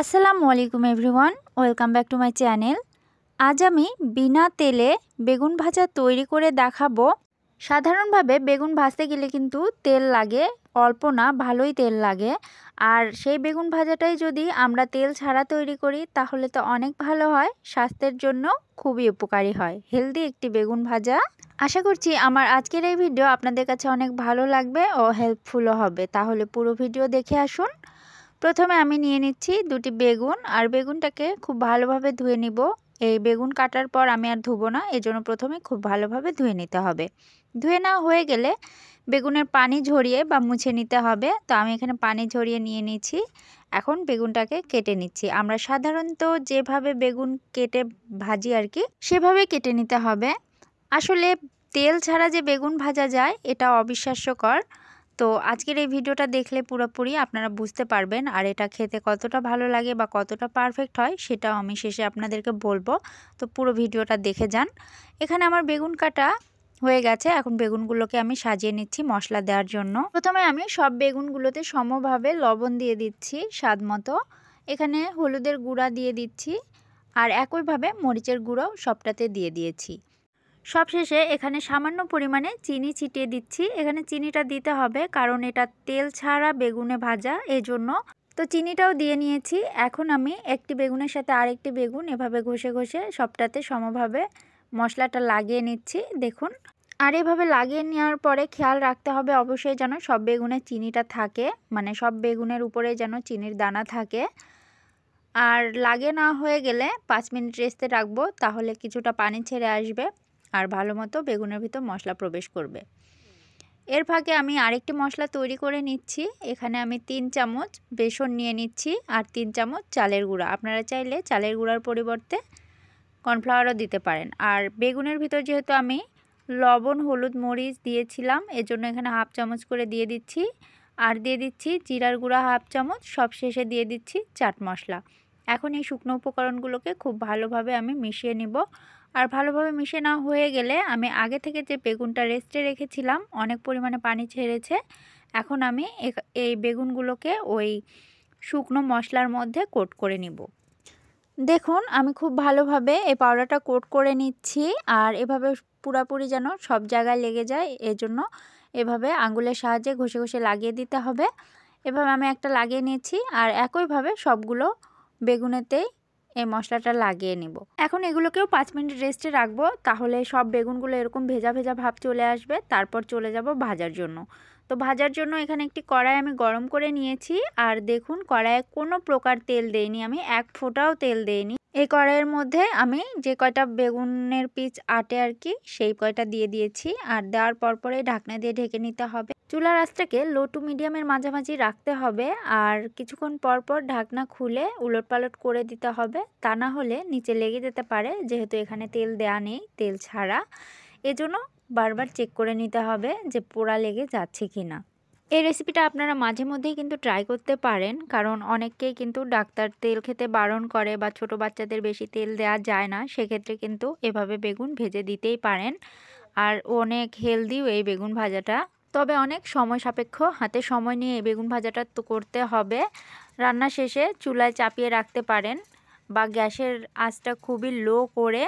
আসসালামু আলাইকুম everyone, welcome back to my channel. আজ আমি বিনা তেলে বেগুন ভাজা তৈরি করে দেখাবো। সাধারণভাবে বেগুন ভাজতে গেলে কিন্তু তেল লাগে, অল্প না ভালোই তেল লাগে। আর সেই বেগুন ভাজাটাই যদি আমরা তেল ছাড়া তৈরি করি তাহলে তো অনেক ভালো হয়, স্বাস্থ্যের জন্য খুবই উপকারী হয়, হেলদি একটি বেগুন ভাজা। আশা করছি আমার আজকের এই ভিডিও আপনাদের কাছে অনেক ভালো লাগবে ও হেল্পফুলও হবে। তাহলে পুরো ভিডিও দেখে আসুন। প্রথমে আমি নিয়ে নিচ্ছি দুটি বেগুন, আর বেগুনটাকে খুব ভালোভাবে ধুয়ে নিব। এই বেগুন কাটার পর আমি আর ধুবো না, এজন্য প্রথমে খুব ভালোভাবে ধুয়ে নিতে হবে। ধুয়ে নেওয়া হয়ে গেলে বেগুনের পানি ঝরিয়ে বা মুছে নিতে হবে। তো আমি এখানে পানি ঝরিয়ে নিয়ে নিচ্ছি। এখন বেগুনটাকে কেটে নিচ্ছি। আমরা সাধারণত যেভাবে বেগুন কেটে ভাজি আর কি, সেভাবে কেটে নিতে হবে। আসলে তেল ছাড়া যে বেগুন ভাজা যায় এটা অবিশ্বাস্যকর। তো আজকের এই ভিডিওটা দেখলে পুরোপুরি আপনারা বুঝতে পারবেন, আর এটা খেতে কতটা ভালো লাগে বা কতটা পারফেক্ট হয় সেটাও আমি শেষে আপনাদেরকে বলবো। তো পুরো ভিডিওটা দেখে যান। এখানে আমার বেগুন কাটা হয়ে গেছে। এখন বেগুনগুলোকে আমি সাজিয়ে নিচ্ছি মশলা দেওয়ার জন্য। প্রথমে আমি সব বেগুনগুলোতে সমভাবে লবণ দিয়ে দিচ্ছি স্বাদ মতো। এখানে হলুদের গুঁড়া দিয়ে দিচ্ছি, আর একইভাবে মরিচের গুঁড়াও সবটাতে দিয়ে দিয়েছি। সবশেষে এখানে সামান্য পরিমাণে চিনি ছিটিয়ে দিচ্ছি। এখানে চিনিটা দিতে হবে কারণ এটা তেল ছাড়া বেগুনে ভাজা, এজন্য। তো চিনিটাও দিয়ে নিয়েছি। এখন আমি একটি বেগুনের সাথে আরেকটি বেগুন এভাবে ঘষে ঘষে সবটাতে সমভাবে মশলাটা লাগিয়ে নিচ্ছি। দেখুন, আর এভাবে লাগিয়ে নেওয়ার পরে খেয়াল রাখতে হবে অবশ্যই যেন সব বেগুনে চিনিটা থাকে, মানে সব বেগুনের উপরে যেন চিনির দানা থাকে। আর লাগিয়ে না হয়ে গেলে 5 মিনিট রেস্টে রাখবো, তাহলে কিছুটা পানি ছেড়ে আসবে আর ভালো মতো বেগুনের ভিতর মশলা প্রবেশ করবে। এর ফাঁকে আমি আরেকটি মশলা তৈরি করে নিচ্ছি। এখানে আমি 3 চামচ বেসন নিয়ে নিচ্ছি আর 3 চামচ চালের গুঁড়া। আপনারা চাইলে চালের গুঁড়ার পরিবর্তে কর্নফ্লাওয়ারও দিতে পারেন। আর বেগুনের ভিতর যেহেতু আমি লবণ, হলুদ, মরিচ দিয়েছিলাম, এজন্য এখানে হাফ চামচ করে দিয়ে দিচ্ছি। আর দিয়ে দিচ্ছি জিরার গুঁড়া হাফ চামচ, সবশেষে দিয়ে দিচ্ছি চাট মশলা। এখন এই শুকনো উপকরণগুলোকে খুব ভালোভাবে আমি মিশিয়ে নিব। আর ভালোভাবে মিশিয়ে নেওয়া হয়ে গেলে আমি আগে থেকে যে বেগুনটা রেস্টে রেখেছিলাম অনেক পরিমাণে পানি ছেড়েছে। এখন আমি এই বেগুনগুলোকে ওই শুকনো মশলার মধ্যে কোট করে নিব। দেখুন, আমি খুব ভালোভাবে এই পাউডারটা কোট করে নিচ্ছি, আর এভাবে পুরোপুরি যেন সব জায়গায় লেগে যায়, এজন্য এভাবে আঙ্গুলের সাহায্যে ঘষে ঘষে লাগিয়ে দিতে হবে। এভাবে আমি একটা লাগিয়ে নিয়েছি, আর একইভাবে সবগুলো বেগুনেতেই এই মশলাটা লাগিয়ে নিব। এখন এগুলোকেও 5 মিনিট রেস্টে রাখবো, তাহলে সব বেগুনগুলো এরকম ভেজা ভেজা ভাব চলে আসবে। তারপর চলে যাব ভাজার জন্য। তো ভাজার জন্য এখানে একটি কড়াই আমি গরম করে নিয়েছি, আর দেখুন কড়াইয়ে কোনো প্রকার তেল দেইনি, আমি এক ফোঁটাও তেল দেইনি। এই কড়াইয়ের মধ্যে আমি যে কয়টা বেগুনের পিস আটে আর কি, সেই কয়টা দিয়ে দিয়েছি। আর দেওয়ার পরে ঢাকনা দিয়ে ঢেকে নিতে হবে। চুলার আঁচটাকে লো টু মিডিয়ামের মাঝামাঝি রাখতে হবে, আর কিছুক্ষণ পর ঢাকনা খুলে উলটপালট করে দিতে হবে। তা না হলে নিচে লেগে যেতে পারে, যেহেতু এখানে তেল দেয়া নেই, তেল ছাড়া। এজন্য বারবার চেক করে নিতে হবে যে পোড়া লেগে যাচ্ছে কিনা। এই রেসিপিটা আপনারা মাঝে মধ্যেই কিন্তু ট্রাই করতে পারেন, কারণ অনেককেই কিন্তু ডাক্তার তেল খেতে বারণ করে বা ছোট বাচ্চাদের বেশি তেল দেওয়া যায় না। সেক্ষেত্রে কিন্তু এভাবে বেগুন ভেজে দিতেই পারেন। আর অনেক হেলদিও এই বেগুন ভাজাটা, তবে অনেক সময় সাপেক্ষ। হাতে সময় নিয়ে এই বেগুন ভাজাটা তো করতে হবে। রান্না শেষে চুলায় চাপিয়ে রাখতে পারেন, বা গ্যাসের আঁচটা খুবই লো করে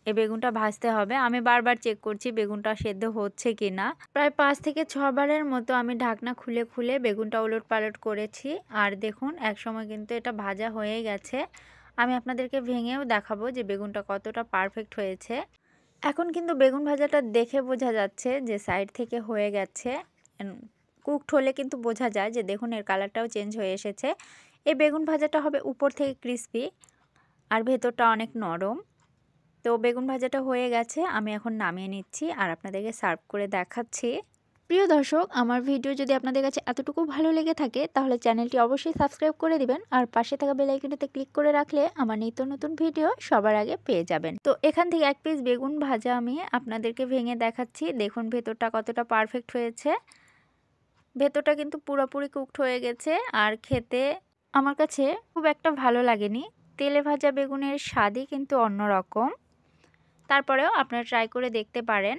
এই বেগুনটা ভাজতে হবে। আমি বারবার চেক করছি বেগুনটা সেদ্ধ হচ্ছে কি না। প্রায় 5 থেকে 6 বারের মতো আমি ঢাকনা খুলে খুলে বেগুনটা ওলট পালট করেছি। আর দেখুন একসময় কিন্তু এটা ভাজা হয়ে গেছে। আমি আপনাদেরকে ভেঙেও দেখাবো যে বেগুনটা কতটা পারফেক্ট হয়েছে। এখন কিন্তু বেগুন ভাজাটা দেখে বোঝা যাচ্ছে যে সাইড থেকে হয়ে গেছে। কুকড হলে কিন্তু বোঝা যায় যে দেখুন এর কালারটাও চেঞ্জ হয়ে এসেছে। এই বেগুন ভাজাটা হবে উপর থেকে ক্রিস্পি আর ভেতরটা অনেক নরম। তো বেগুন ভাজাটা হয়ে গেছে, আমি এখন নামিয়ে নিচ্ছি আর আপনাদেরকে সার্ভ করে দেখাচ্ছি। প্রিয় দর্শক, আমার ভিডিও যদি আপনাদের কাছে এতটুকু ভালো লেগে থাকে তাহলে চ্যানেলটি অবশ্যই সাবস্ক্রাইব করে দিবেন, আর পাশে থাকা বেল আইকনটিতে ক্লিক করে রাখলে আমার নিত্য নতুন ভিডিও সবার আগে পেয়ে যাবেন। তো এখান থেকে এক পিস বেগুন ভাজা আমি আপনাদেরকে ভেঙে দেখাচ্ছি। দেখুন ভেতরটা কতটা পারফেক্ট হয়েছে। ভেতরটা কিন্তু পুরোপুরি কুকড হয়ে গেছে, আর খেতে আমার কাছে খুব একটা ভালো লাগেনি। তেলে ভাজা বেগুনের স্বাদই কিন্তু অন্যরকম। তারপরেও আপনারা ট্রাই করে দেখতে পারেন।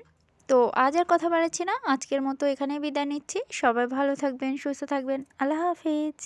তো আজ আর কথা বাড়াচ্ছি না, আজকের মতো এখানেই বিদায় নিচ্ছি। সবাই ভালো থাকবেন, সুস্থ থাকবেন। আল্লাহ হাফিজ।